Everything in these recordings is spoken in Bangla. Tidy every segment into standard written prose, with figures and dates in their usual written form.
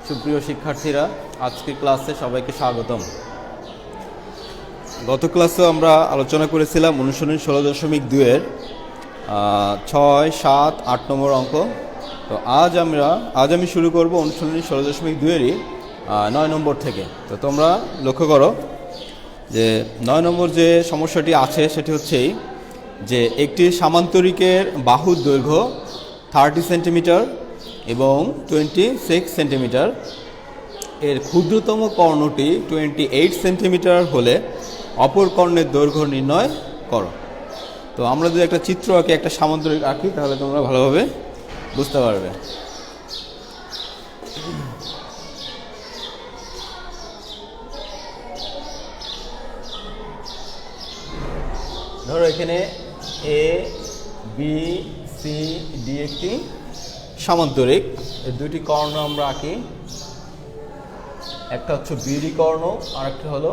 সুপ্রিয় শিক্ষার্থীরা, আজকের ক্লাসে সবাইকে স্বাগতম। গত ক্লাসে আমরা আলোচনা করেছিলাম অনুশীলনী 16.2 এর 6, 7, 8 নম্বর অঙ্ক। তো আজ আমি শুরু করব অনুশীলনী 16.2 এরই 9 নম্বর থেকে। তো তোমরা লক্ষ্য করো যে 9 নম্বর যে সমস্যাটি আছে সেটি হচ্ছে যে একটি সামান্তরিকের বাহুর দৈর্ঘ্য 30 সেন্টিমিটার এবং 26 সেন্টিমিটার, এর ক্ষুদ্রতম কর্ণটি 28 সেন্টিমিটার হলে অপর কর্ণের দৈর্ঘ্য নির্ণয় করো। তো আমরা যদি একটা চিত্র আঁকি, একটা সামান্তরিক আঁকি, তাহলে তোমরা ভালোভাবে বুঝতে পারবে। ধরো এখানে এ বি সি ডি একটি সামান্তরিক, এর দুইটি কর্ণ আমরা আঁকি। একটা হচ্ছে বিডি কর্ণ আর একটা হলো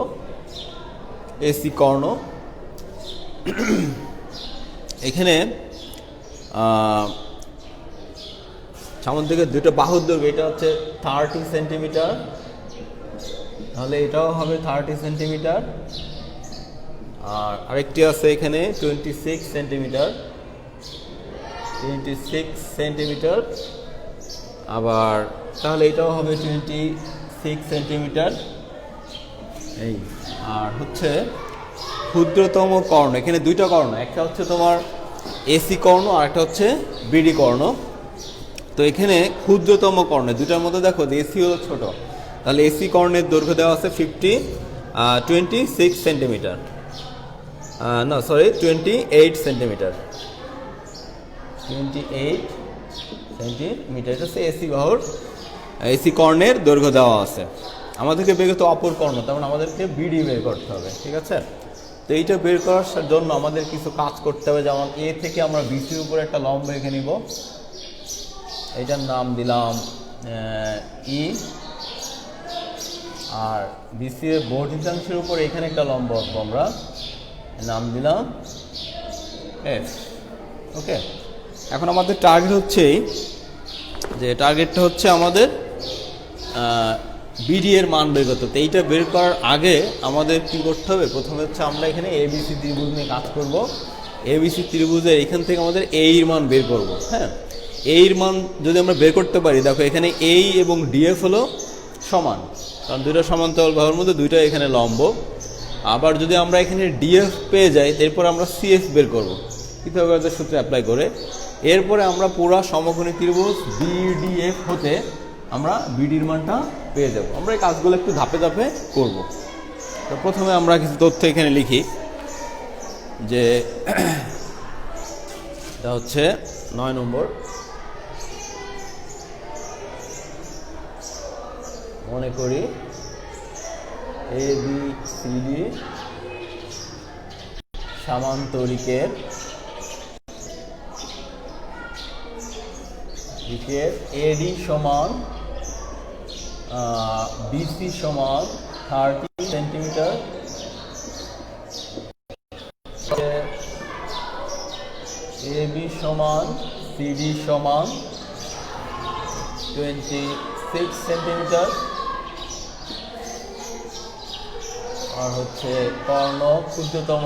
এসি কর্ণ। এখানে সামান্তরিকের দুটো বাহুর দৈর্ঘ্য, এটা হচ্ছে 30 সেন্টিমিটার, তাহলে এটাও হবে 30 সেন্টিমিটার। আর আরেকটি আছে এখানে 26 সেন্টিমিটার, 26 সেন্টিমিটার। আবার তাহলে এটাও হবে 26 সেন্টিমিটার। এই আর হচ্ছে ক্ষুদ্রতম কর্ণ, এখানে দুইটা কর্ণ, একটা হচ্ছে তোমার এসি কর্ণ আর একটা হচ্ছে বিডি কর্ণ। তো এখানে ক্ষুদ্রতম কর্ণ দুটার মধ্যে দেখো এসি হলো ছোট, তাহলে এসি কর্ণের দৈর্ঘ্য দেওয়া আছে 26 সেন্টিমিটার, 28 সেন্টিমিটার। 28 সেন্টিমিটার, এটা হচ্ছে এসি বাহুর এসি কর্ণের দৈর্ঘ্য দেওয়া আছে। আমাদেরকে বের করতে অপর কর্ণ, তার মানে আমাদেরকে বিডি বের করতে হবে, ঠিক আছে? তো এইটা বের করার জন্য আমাদের কিছু কাজ করতে হবে। যেমন এ থেকে আমরা বিসির উপরে একটা লম্ব এঁকে নিব, এইটার নাম দিলাম ই। আর বিসি এর বর্ধিতাংশের উপর এখানে একটা লম্ব আঁকবো, আমরা নাম দিলাম এফ। ওকে, এখন আমাদের টার্গেট হচ্ছে যে টার্গেটটা হচ্ছে আমাদের বিডি এর মান বের করতে হবে। এইটা বের করার আগে আমাদের কি করতে হবে? প্রথমে হচ্ছে আমরা এখানে এবিসি ত্রিভুজ নিয়ে কাজ করব। এবিসি ত্রিভুজের এখান থেকে আমাদের এই এর মান বের করব। হ্যাঁ, এই এর মান যদি আমরা বের করতে পারি, দেখো এখানে এই এবং ডিএফ হলো সমান, কারণ দুইটা সমান্তরাল বাহুর মধ্যে দুইটা এখানে লম্ব। আবার যদি আমরা এখানে ডিএফ পেয়ে যাই, এরপর আমরা সিএফ বের করব পিথাগোরাসের সূত্র অ্যাপ্লাই করে। এরপরে আমরা পুরো সমকোণী ত্রিভুজ বিডিএফ হতে আমরা বিডির মানটা পেয়ে যাব। আমরা এই কাজগুলো একটু ধাপে ধাপে করব। তো প্রথমে আমরা কিছু তথ্য এখানে লিখি, যে এটা হচ্ছে 9 নম্বর। মনে করি এ বি সি ডি সামান্তরিকের এডি সমান বিসি সমান 30 সেন্টিমিটার, এবি সমান সিডি সমান 26 সেন্টিমিটার। আর হচ্ছে কর্ণ, ক্ষুদ্রতম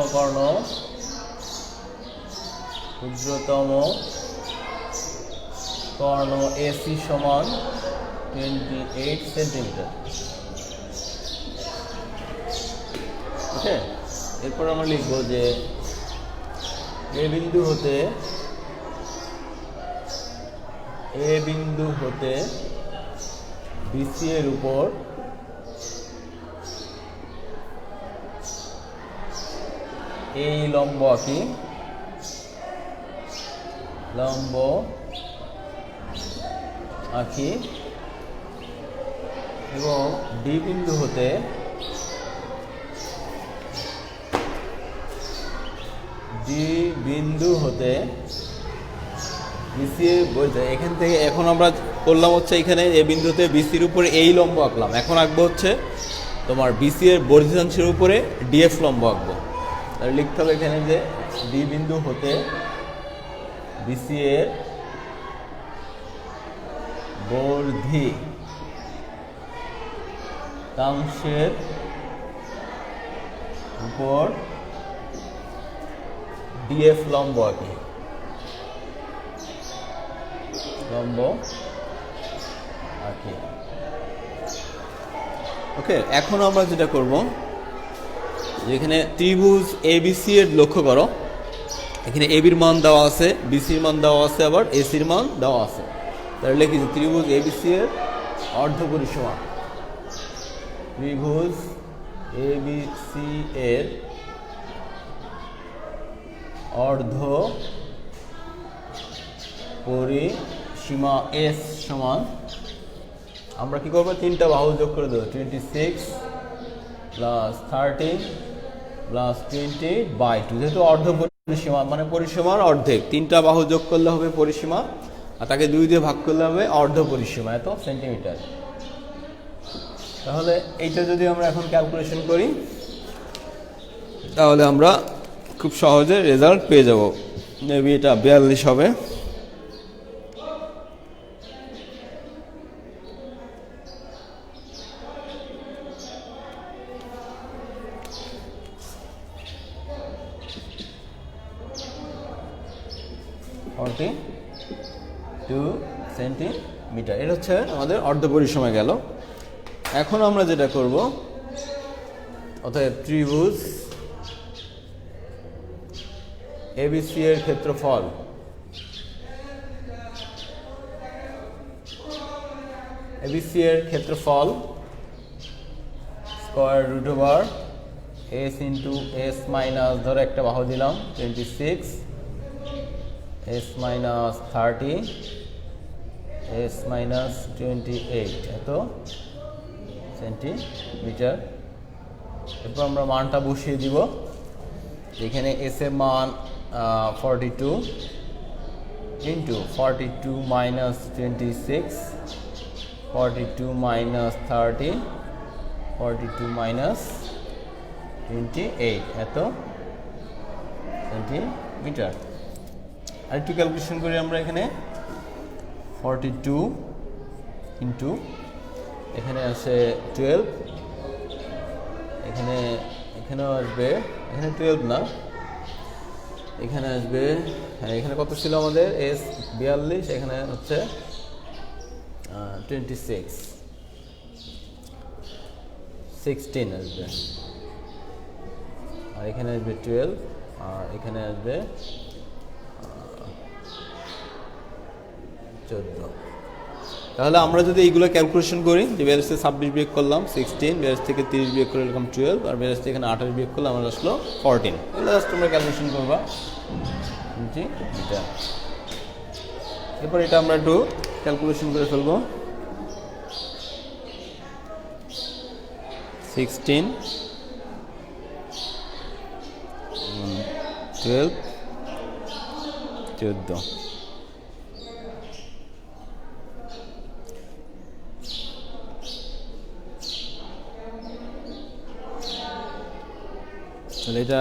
কর্ণ এসি সমান 28 সেন্টিমিটার। ওকে, এরপর আমরা লিখবো যে এ বিন্দু হতে বিসি এর উপর এই লম্ব আঁকি এবং ডি বিন্দু হতে বিসি এখান থেকে এখন আমরা করলাম হচ্ছে এখানে এ বিন্দুতে বিসির উপরে এই লম্ব আঁকলাম। এখন আঁকবো হচ্ছে তোমার বিসি এর বর্ধিতাংশের উপরে ডিএফ লম্ব আঁকবো। তাহলে লিখতে হবে এখানে যে ডি বিন্দু হতে বিসি এর বর্ধি একাংশের উপর ডিএফ লম্ব আঁকি, লম্ব আঁকি। ওকে, এখন আমরা যেটা করব, যেখানে ত্রিভুজ এবিসি এর লক্ষ্য করো, এখানে এবির মান দেওয়া আছে, বিসির মান দেওয়া আছে, আবার এসির মান দেওয়া আছে। তাহলে লিখি যে ত্রিভুজ এবিসি এর অর্ধ পরিসীমা, ত্রিভুজ এবিসি এর অর্ধ পরিসীমা এস সমান, আমরা কি করবো, তিনটা বাহু যোগ করে দেবো, 26 প্লাস 30 প্লাস 20/2, যেহেতু অর্ধ পরিসীমা মানে পরিসীমার অর্ধেক, তিনটা বাহু যোগ করলে হবে পরিসীমা, আর তাকে 2 দিয়ে ভাগ করলে হবে অর্ধ পরিসীমা, এত সেন্টিমিটার। তাহলে এইটা যদি আমরা এখন ক্যালকুলেশন করি, তাহলে আমরা খুব সহজে রেজাল্ট পেয়ে যাব। মেবি এটা 42 হবে। সেন্টিমিটার, এটা হচ্ছে আমাদের অর্ধ পরিসীমা গেল। এখন আমরা যেটা করব, অতএব ত্রিভুজ এবিসি এর ক্ষেত্রফল, এবিসি এর ক্ষেত্রফল square root over s into s minus, ধরো একটা বাহু দিলাম 26, এস মাইনাস 30, এস মাইনাস 28, এত সেন্টিমিটার। এরপর আমরা মানটা বসিয়ে দিব, এখানে এস এর মান 42 ইন্টু 42 মাইনাস 26, 42 মাইনাস 30, 42 মাইনাস 28, এত সেন্টিমিটার। আরেকটু ক্যালকুলেশন করি আমরা, এখানে 42 ইন্টু এখানে আছে 12, এখানেও আসবে, এখানে 12 না, এখানে আসবে, হ্যাঁ এখানে কত ছিল আমাদের, এস 42, এখানে হচ্ছে 26, 16 আসবে, আর এখানে আসবে 12, আর এখানে আসবে 14। তাহলে আমরা যদি এইগুলো ক্যালকুলেশন করি, যে 42 থেকে 26 বিয়োগ করলাম 16, 42 থেকে 30 বিয়োগ করে এরকম 12, আর 42 থেকে এখানে 28 বিয়োগ করলে আমরা আসলো 14। এগুলো জাস্ট তোমরা ক্যালকুলেশন করবা, জি এটা। এরপর এটা আমরা একটু ক্যালকুলেশন করে ফেলবো, 16, 12, 14। তাহলে এটা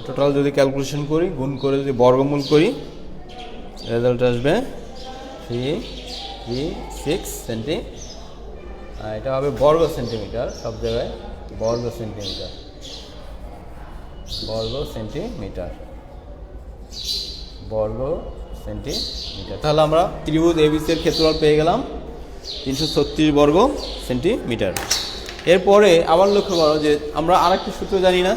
টোটাল যদি ক্যালকুলেশন করি, গুণ করে যদি বর্গমূল করি, রেজাল্ট আসবে 336 সেন্টি, আর এটা হবে বর্গ সেন্টিমিটার, সব জায়গায় বর্গ সেন্টিমিটার, বর্গ সেন্টিমিটার, বর্গ সেন্টিমিটার। তাহলে আমরা ত্রিভুজ এবিসি এর ক্ষেত্রফল পেয়ে গেলাম 336 বর্গ সেন্টিমিটার। এরপরে আবার লক্ষ্য করো যে আমরা আরেকটা সূত্র জানি না,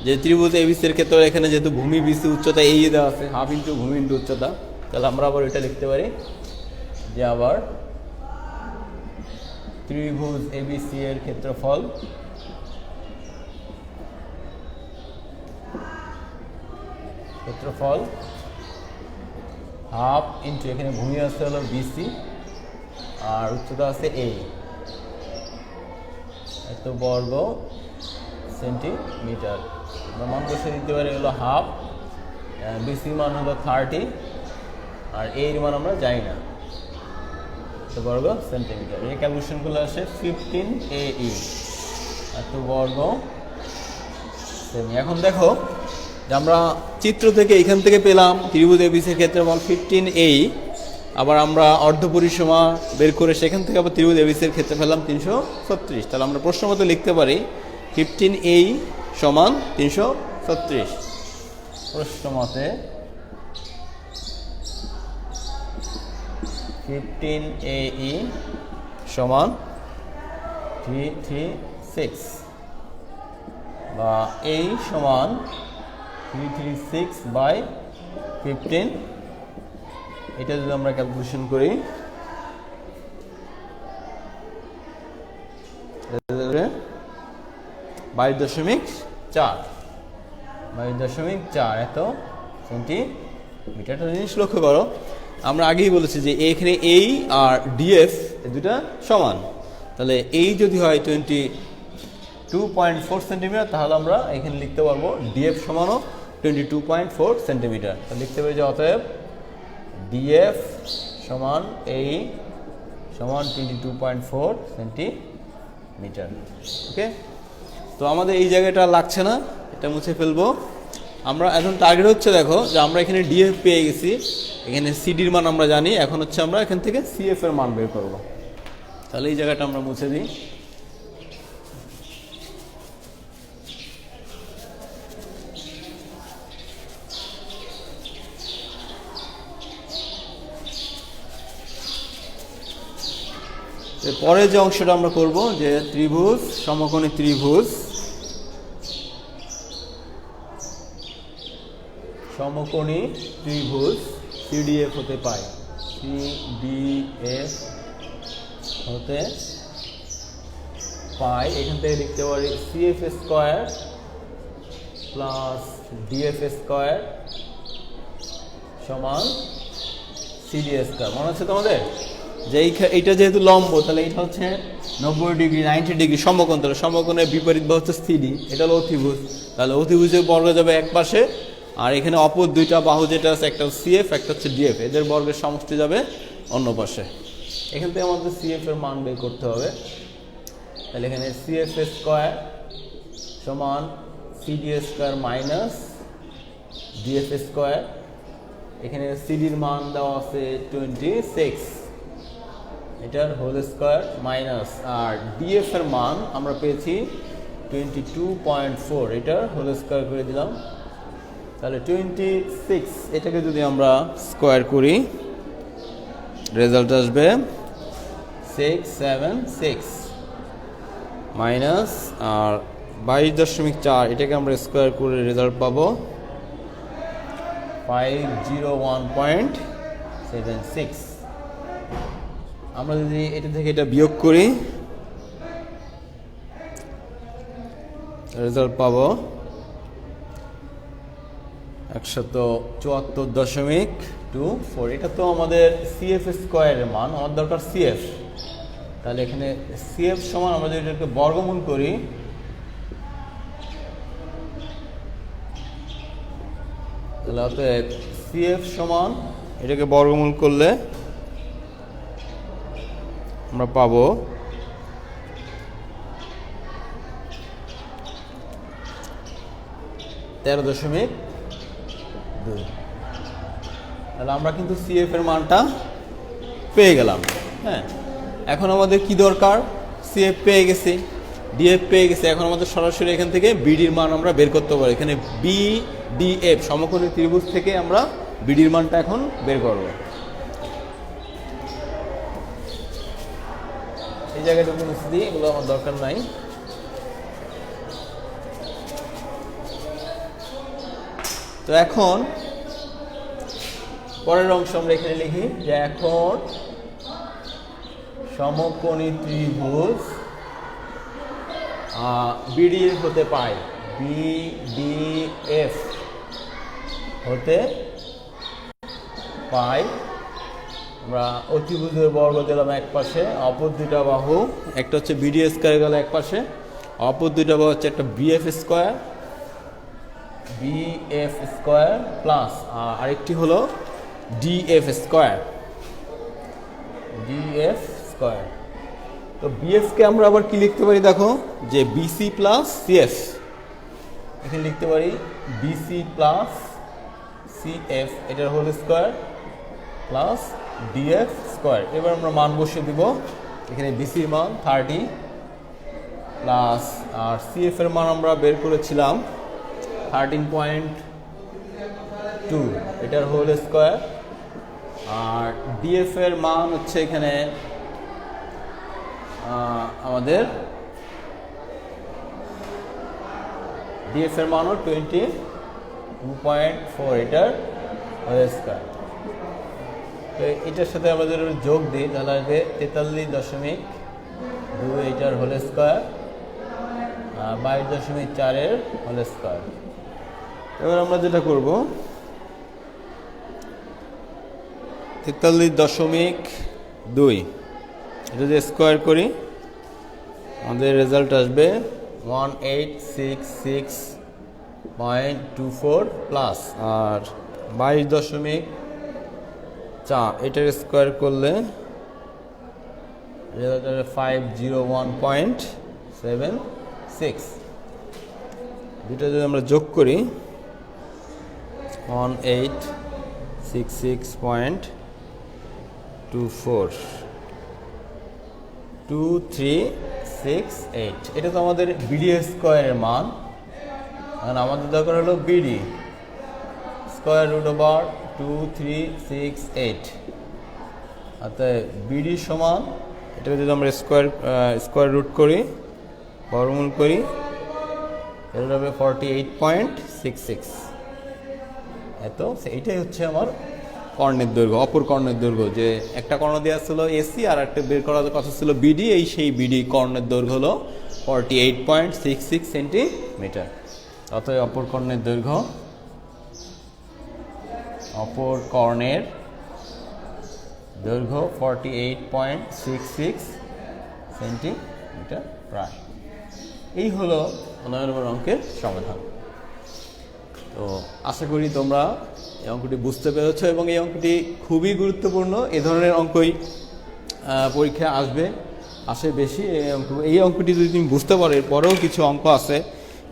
যে ত্রিভুজ এবিসি এর ক্ষেত্রে এখানে যেহেতু ভূমি বিসি উচ্চতা এই দেওয়া আছে, হাফ ইন্টু ভূমি ইন্টু উচ্চতা, তাহলে আমরা আবার এটা লিখতে পারি যে আবার ত্রিভুজ এবিসি এর ক্ষেত্রফল হাফ ইন্টু এখানে ভূমি আছে হলো বিসি, আর উচ্চতা আছে এ, এত বর্গ সেন্টিমিটার। আমরা মান বসে দিতে পারি হলো হাফ, বিসির মান হলো 30, আর এর মান আমরা জানি না, এত বর্গ সেন্টিমিটার। এই ক্যালকুলেশনগুলো আসে 15 AE, এত বর্গ সেমি। এখন দেখো যে আমরা চিত্র থেকে এখান থেকে পেলাম ত্রিভুজ এবিসি এর ক্ষেত্রফল 15 AE, আবার আমরা অর্ধপরিসীমা বের করে সেখান থেকে আবার ত্রিভুজ এবিসির ক্ষেত্রে পেলাম 336। তাহলে আমরা প্রশ্ন মতো লিখতে পারি 15AE সমান 336। প্রশ্ন মতে 15AE সমান 336 বা A সমান 336/15। এটা যদি আমরা ক্যালকুলেশন করি 22.4 এত সেন্টিমিটার। জিনিস লক্ষ্য করো, আমরা আগেই বলেছি যে এখানে এই আর ডিএফ এই দুটা সমান। তাহলে এই যদি হয় 22.4 সেন্টিমিটার, তাহলে আমরা এখানে লিখতে পারবো ডিএফ সমানও 22.4 সেন্টিমিটার। তাহলে লিখতে পারি যে অতএব ডিএফ সমান এই সমান 22.4 সেন্টিমিটার। ওকে, তো আমাদের এই জায়গাটা লাগছে না, এটা মুছে ফেলবো। আমরা এখন টার্গেট হচ্ছে দেখো যে আমরা এখানে ডিএফ পেয়ে গেছি, এখানে সিডির মান আমরা জানি, এখন হচ্ছে আমরা এখান থেকে সিএফ এর মান বের করব। তাহলে এই জায়গাটা আমরা মুছে দিই। পরে যে অংশটা আমরা করব যে ত্রিভুজ সমকোণী ত্রিভুজ সিডিএফ হতে পায়, সিডিএফ হতে পাই। এখান থেকে লিখতে পারি CF square plus DF square সমান সিডি স্কোয়ার। মনে হচ্ছে তোমাদের যে এইটা যেহেতু লম্ব, তাহলে এটা হচ্ছে 90 ডিগ্রি 90 ডিগ্রি সমকোণ, তাহলে সমকোণের বিপরীত বা হচ্ছে সিডি, এটা হলো অতিভুজ। তাহলে অতিভুজের বর্গ যাবে এক পাশে, আর এখানে অপর দুইটা বাহু যেটা আছে, একটা সিএফ একটা হচ্ছে ডিএফ, এদের বর্গের সমষ্টি যাবে অন্য পাশে। এখান থেকে আমাদের সিএফ এর মান বের করতে হবে। তাহলে এখানে সিএফ স্কোয়ার সমান CD square minus DF square. এখানে সিডির মান দেওয়া আছে 26, এটার হোল স্কোয়ার মাইনাস, আর ডিএফ এর মান আমরা পেয়েছি 22.4, এটার হোল স্কোয়ার করে দিলাম। তাহলে 26, এটাকে যদি আমরা স্কোয়ার করি রেজাল্ট আসবে 676 মাইনাস, আর 22.4 এটাকে আমরা স্কোয়ার করে রেজাল্ট পাবো 501.76। আমরা যদি এটা থেকে এটা বিয়োগ করি রেজাল্ট পাবো 174.24। এটা তো আমাদের সিএফ স্কোয়ারের মান, আমার দরকার সিএফ। তাহলে এখানে সিএফ সমান আমরা যদি এটাকে বর্গমূল করি, তাহলে অতএব সিএফ সমান এটাকে বর্গমূল করলে আমরা পাবো 13.2। তাহলে আমরা কিন্তু সিএফ এর মানটা পেয়ে গেলাম। হ্যাঁ, এখন আমাদের কি দরকার, সিএফ পেয়ে গেছি, ডিএফ পেয়ে গেছে, এখন আমাদের সরাসরি এখান থেকে বিডির মান আমরা বের করতে পারি। এখানে বিডিএফ সমকোণী ত্রিভুজ থেকে আমরা বিডির মানটা এখন বের করব। এই জায়গাটুকু মুছে দিই, এগুলো আমার দরকার নাই। তো এখন পরের অংশ আমরা এখানে লিখি যে এখন সমকোণী ত্রিভুজ বিডিএফ হতে পায়, বিডিএফ হতে পাই। আমরা অতিভুজের বর্গ দিলাম এক পাশে, অপর দুইটা বাহু, একটা হচ্ছে বিডি স্কোয়ার গেল এক পাশে, অপর দুইটা বাহু হচ্ছে একটা BF square, BF square plus আরেকটি হলো ডিএফ স্কোয়ার, ডিএফ স্কোয়ার। তো বিএফ কে আমরা আবার কি লিখতে পারি, দেখো যে বিসি প্লাস সিএফ, এখানে লিখতে পারি বিসি প্লাস সিএফ, এটার whole square plus DF square. এবার আমরা মান বসিয়ে দিব, এখানে বিসির মান 30 প্লাস আর সিএফ এর মান আমরা বের করেছিলাম 13.2, এটার হোল স্কোয়ার। আর ডিএফ এর মান হচ্ছে এখানে আমাদের ডিএফ এর মানও 22.4, এটার হোল স্কোয়ার। তো এটার সাথে আমাদের যোগ দিই, তাহলে আসবে 43.2, এটার হোল স্কোয়ার, 22.4 এর হোল স্কোয়ার। এবার আমরা যেটা করব 43.2 এটা যদি স্কোয়ার করি আমাদের রেজাল্ট আসবে 1866.24 প্লাস আর 22.4 এটার স্কোয়ার করলে রেজাল্ট আসবে 501.76। দুটো যদি আমরা যোগ করি 1866.24 2368, এটা তো আমাদের বিডি স্কোয়ারের মান। কারণ আমাদের দরকার হলো বিডি স্কোয়ার রুট ওভার 2368, অর্থাৎ বিডি সমান এটাকে যদি আমরা স্কোয়ার রুট করি, বর্গমূল করি, এটা হবে 48.66। এত এইটাই হচ্ছে আমার কর্ণের দৈর্ঘ্য, অপর কর্ণের দৈর্ঘ্য। যে একটা কর্ণ দেওয়া ছিল এসি আর একটা বের করার কথা ছিল বিডি, এই সেই বিডি কর্ণের দৈর্ঘ্য হলো 48.66 সেন্টিমিটার। অতএব অপর কর্ণের দৈর্ঘ্য, অপর কর্ণের দৈর্ঘ্য 48.66 সেন্টিমিটার প্রায়। এই হলো 9 নম্বর অঙ্কের সমাধান। তো আশা করি তোমরা এই অঙ্কটি বুঝতে পেরেছ এবং এই অঙ্কটি খুবই গুরুত্বপূর্ণ। এ ধরনের অঙ্কই পরীক্ষায় আসে বেশি। এই অঙ্কটি যদি তুমি বুঝতে পারো, এরপরেও কিছু অঙ্ক আছে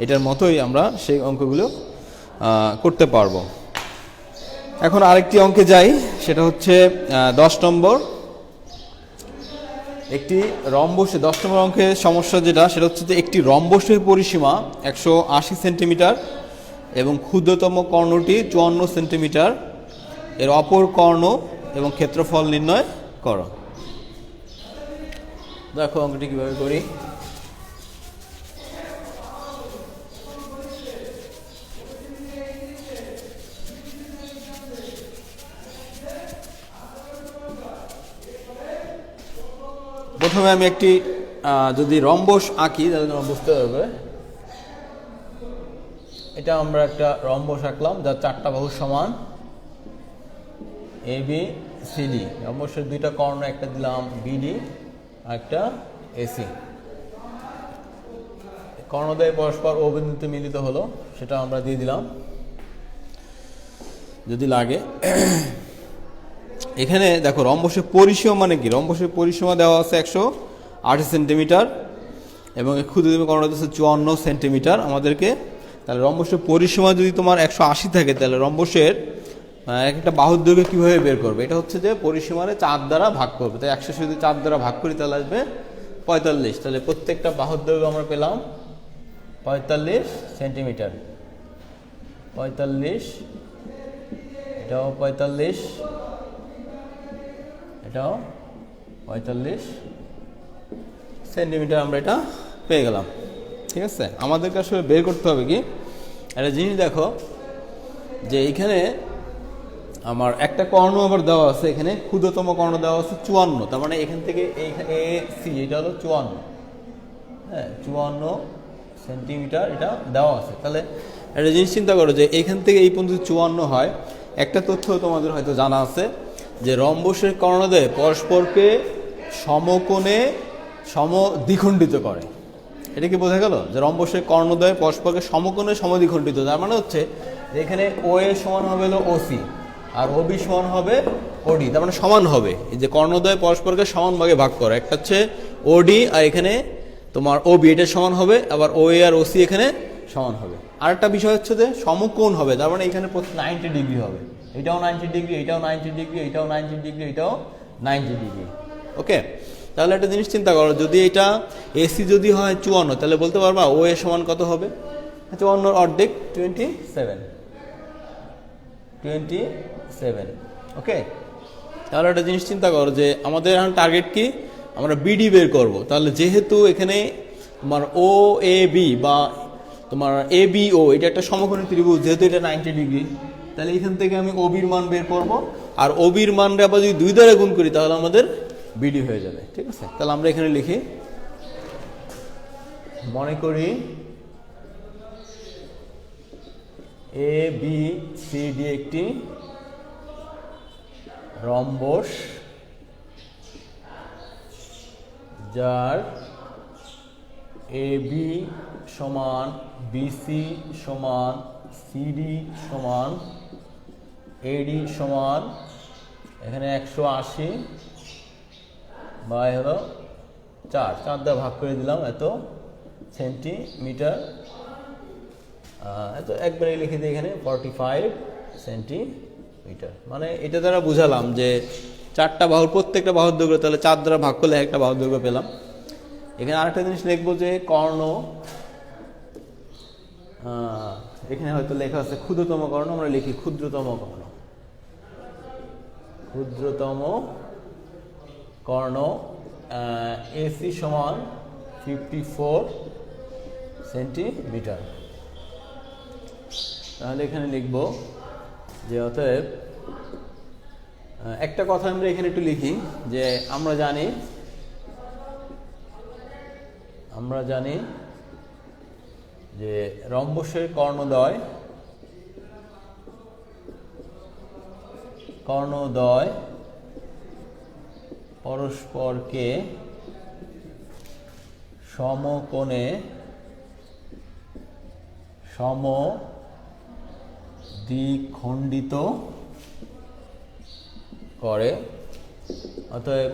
এটার মতোই আমরা সেই অঙ্কগুলো করতে পারবো। এখন আরেকটি অঙ্কে যাই, সেটা হচ্ছে 10 নম্বর। একটি রম্বসে 10 নম্বর অঙ্কের সমস্যা যেটা, সেটা হচ্ছে যে একটি রম্বসের পরিসীমা 180 সেন্টিমিটার এবং ক্ষুদ্রতম কর্ণটি 54 সেন্টিমিটার, এর অপর কর্ণ এবং ক্ষেত্রফল নির্ণয় করো। দেখো অঙ্কটি কিভাবে করি। প্রথমে আমি একটি যদি রম্বস আঁকি তাহলে তোমরা বুঝতে পারবে। এটা আমরা একটা রম্বস আঁকলাম যার 4টা বাহু সমান, এ বি সি ডি। রম্বসের 2টা কর্ণ, একটা দিলাম বিডি আর একটা এসি। কর্ণদ্বয় পরস্পর ও বিন্দুতে মিলিত হলো, সেটা আমরা দিয়ে দিলাম যদি লাগে। এখানে দেখো রম্বসের পরিসীমা মানে কি, রম্বসের পরিসীমা দেওয়া আছে 180 সেন্টিমিটার এবং ক্ষুদ্রতম কর্ণ হচ্ছে 54 সেন্টিমিটার আমাদেরকে। তাহলে রম্বসের পরিসীমা যদি তোমার 180 থাকে, তাহলে রম্বসের একটা বাহুর দৈর্ঘ্য কীভাবে বের করবে? এটা হচ্ছে যে পরিসীমারে 4 দ্বারা ভাগ করবে। তাই 180 যদি 4 দ্বারা ভাগ করি তাহলে আসবে 45। তাহলে প্রত্যেকটা বাহুর দৈর্ঘ্য আমরা পেলাম 45 সেন্টিমিটার। 45, এটাও 45, এটাও 45 সেন্টিমিটার আমরা এটা পেয়ে গেলাম। ঠিক আছে, আমাদেরকে আসলে বের করতে হবে কি একটা জিনিস। দেখো যে এইখানে আমার একটা কর্ণ আবার দেওয়া আছে, এখানে ক্ষুদ্রতম কর্ণ দেওয়া আছে 54। তার মানে এখান থেকে এ সি এটা হলো 54, হ্যাঁ 54 সেন্টিমিটার এটা দেওয়া আছে। তাহলে একটা জিনিস চিন্তা করো যে এইখান থেকে এই পর্যন্ত 54 হয়। একটা তথ্য তোমাদের হয়তো জানা আছে যে রম্বসের কর্ণদ্বয় পরস্পরকে সমকোণে সমদ্বিখণ্ডিত করে। এটা কি বোঝা গেল যে রম্বসের কর্ণদ্বয় পরস্পরকে সমকোণে সমদ্বিখণ্ডিত? তার মানে হচ্ছে এখানে ও এ সমান হবে হলো ওসি আর ও বি সমান হবে ওডি। তার মানে সমান হবে। এই যে কর্ণদ্বয় পরস্পরকে সমান ভাগে ভাগ করে, একটা হচ্ছে ওডি আর এখানে তোমার ও বি, এটা সমান হবে। আবার ও এ আর ওসি এখানে সমান হবে। আরেকটা বিষয় হচ্ছে যে সমকোণ হবে, তার মানে এখানে 90 ডিগ্রি হবে। এটাও 90 ডিগ্রি, এটাও 90 ডিগ্রি, এটাও 90 ডিগ্রি, এটাও 90 ডিগ্রি। ওকে, তাহলে একটা জিনিস চিন্তা করো, যদি এটা এসি যদি হয় 54, তাহলে বলতে পারবা ও এ সমান কত হবে? 54 অর্ধেক 27। ওকে, তাহলে একটা জিনিস চিন্তা করো যে আমাদের এখন টার্গেট কি, আমরা বিডি বের করব। তাহলে যেহেতু এখানে তোমার ও এ বি বা তোমার এ বি ও এটা একটা সমকোণী ত্রিভুজ, যেহেতু এটা 90 ডিগ্রি, তাহলে এখান থেকে আমি ওবির মান বের করব, আর ওবির মানটা আবার যদি 2 দ্বারা গুণ করি তাহলে আমাদের বিডি হয়ে যাবে। ঠিক আছে, তাহলে আমরা এখানে লিখি, মনে করি এ বি সি ডি একটি রম্বস যার এ বি সমান বিসি সমান সিডি সমান এডি সমান এখানে 180 বা হলো 4 দ্বারা ভাগ করে দিলাম এত সেন্টিমিটার, এত একবারে লিখে দিই এখানে 45 সেন্টিমিটার। মানে এটা দ্বারা বুঝালাম যে 4টা বাহুর প্রত্যেকটা বাহুর দৈর্ঘ্য, তাহলে 4 দ্বারা ভাগ করলে একটা বাহুর দৈর্ঘ্য পেলাম। এখানে আরেকটা জিনিস লিখবো যে কর্ণ, এখানে হয়তো লেখা আছে ক্ষুদ্রতম কর্ণ, আমরা লিখি ক্ষুদ্রতম কর্ণ। ক্ষুদ্রতম কর্ণ এসি সমান 54 সেন্টিমিটার। তাহলে এখানে লিখব যে অতএব একটা কথা আমরা এখানে একটু লিখি যে আমরা জানি যে রম্বসের কর্ণদ্বয় পরস্পরকে সমকোণে দ্বিখণ্ডিত করে। অতএব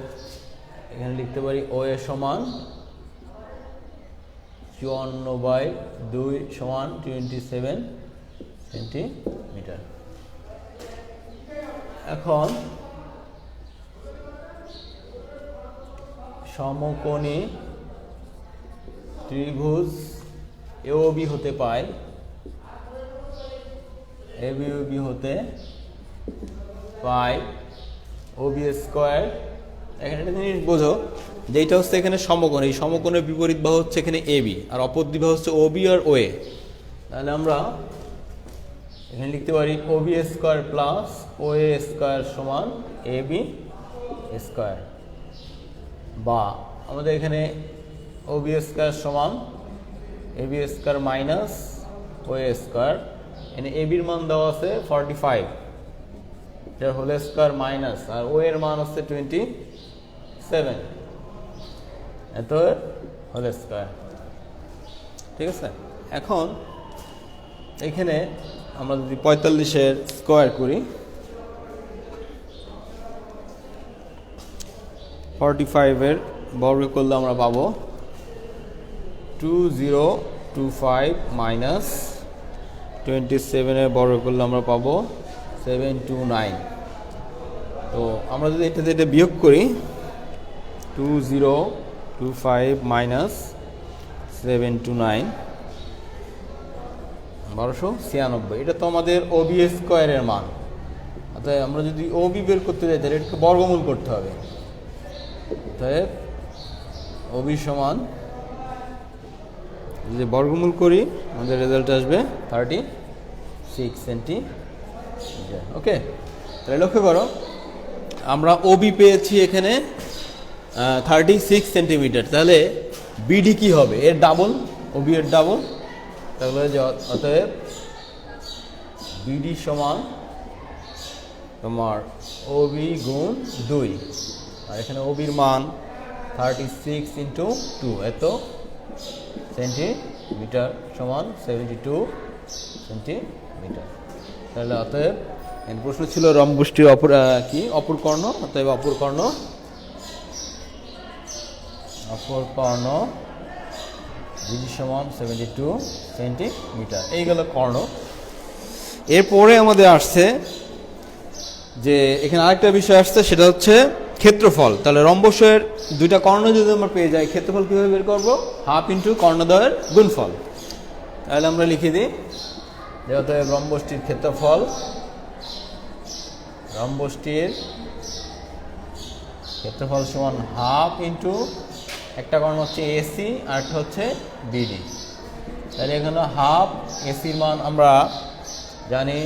এখানে লিখতে পারি ও এ সমান 54/2 সমান 27 সেন্টিমিটার। এখন সমকোণী ত্রিভুজ এওবি হতে পাই, এবিওবি হতে পাই ওবি স্কোয়ার। এখানে একটা জিনিস বোঝো যে এটা হচ্ছে এখানে সমকোণ, এই সমকোণের বিপরীত বাহু হচ্ছে এখানে এবি, আর অপর দুই বাহু হচ্ছে ওবি আর ওএ। তাহলে আমরা এখানে লিখতে পারি OB square plus OA square সমান এবি স্কোয়ার, বা আমাদের এখানে ওবি স্কোয়ার সমান AB square minus OA square. এখানে এবির মান দেওয়া আছে 45, এটার হোল স্কোয়ার মাইনাস, আর ও এর মান হচ্ছে 27, এত হোল স্কোয়ার। ঠিক আছে, এখন এখানে আমরা যদি 45-এর স্কোয়ার করি, 45-এর বর্গ করলে আমরা পাবো 2025 মাইনাস 27-এর বর্গ করলে আমরা পাবো 729। তো আমরা যদি এটা বিয়োগ করি 2025 মাইনাস 729 1296, এটা তো আমাদের ওবি স্কোয়ারের মান। অর্থাৎ আমরা যদি ওবি বের করতে যাই তাহলে এটাকে বর্গমূল করতে হবে। অতএব ওবি সমান যদি বর্গমূল করি আমাদের রেজাল্ট আসবে 36 সেন্টিমিটার। ওকে, তাহলে লক্ষ্য করো আমরা ওবি পেয়েছি এখানে 36 সেন্টিমিটার, তাহলে বিডি কি হবে? এর ডাবল, ওবি এর ডাবল। তাহলে অতএব বিডি সমান তোমার ওবি গুণ 2, আর এখানে ওবির মান 36 × 2 এত সেন্টিমিটার সমান 72 সেন্টিমিটার। তাহলে অতএব প্রশ্ন ছিল রম্বসটির অপর কর্ণ, অতএব অপর কর্ণ বিডি সমান 72 সেন্টিমিটার। এই গেল কর্ণ। এরপরে আমাদের আসছে যে এখানে আরেকটা বিষয় আসছে, সেটা হচ্ছে ক্ষেত্রফল। তাহলে রম্বসের দুইটা কর্ণ যদি আমরা পেয়ে যাই, ক্ষেত্রফল কীভাবে বের করবো? হাফ ইন্টু কর্ণদ্বয়ের গুণফল। তাহলে আমরা লিখে দিই যে অতএব রম্বসটির ক্ষেত্রফল, রম্বসটির ক্ষেত্রফল সমান হাফ ইন্টু একটা কর্ণ হচ্ছে এসি আর একটা হচ্ছে বিডি। তাহলে এখানে হাফ, এসির মান আমরা জানি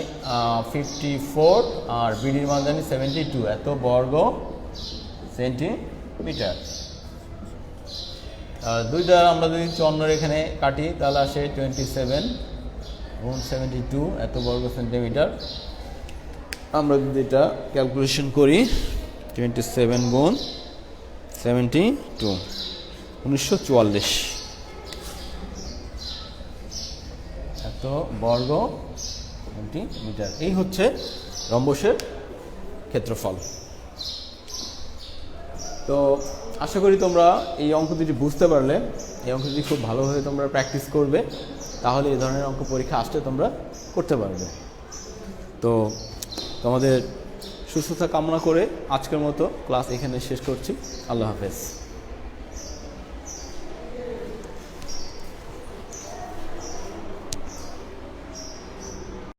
54 আর বিডির মান জানি 72, এত বর্গ সেন্টিমিটার। আর দুইটা আমরা যদি চন্দ্রের এখানে কাটি তাহলে আসে 27 গুণ 72 এত বর্গ সেন্টিমিটার। আমরা যদি এটা ক্যালকুলেশন করি 27 গুণ 72 1944 এত বর্গ সেন্টিমিটার। এই হচ্ছে রম্বসের ক্ষেত্রফল। তো আশা করি তোমরা এই অঙ্ক দুটি বুঝতে পারলে। এই অঙ্ক দুটি খুব ভালোভাবে তোমরা প্র্যাকটিস করবে, তাহলে এই ধরনের অঙ্ক পরীক্ষা আসলে তোমরা করতে পারবে। তো তোমাদের সুস্থতা কামনা করে আজকের মতো ক্লাস এখানে শেষ করছি। আল্লাহ হাফেজ।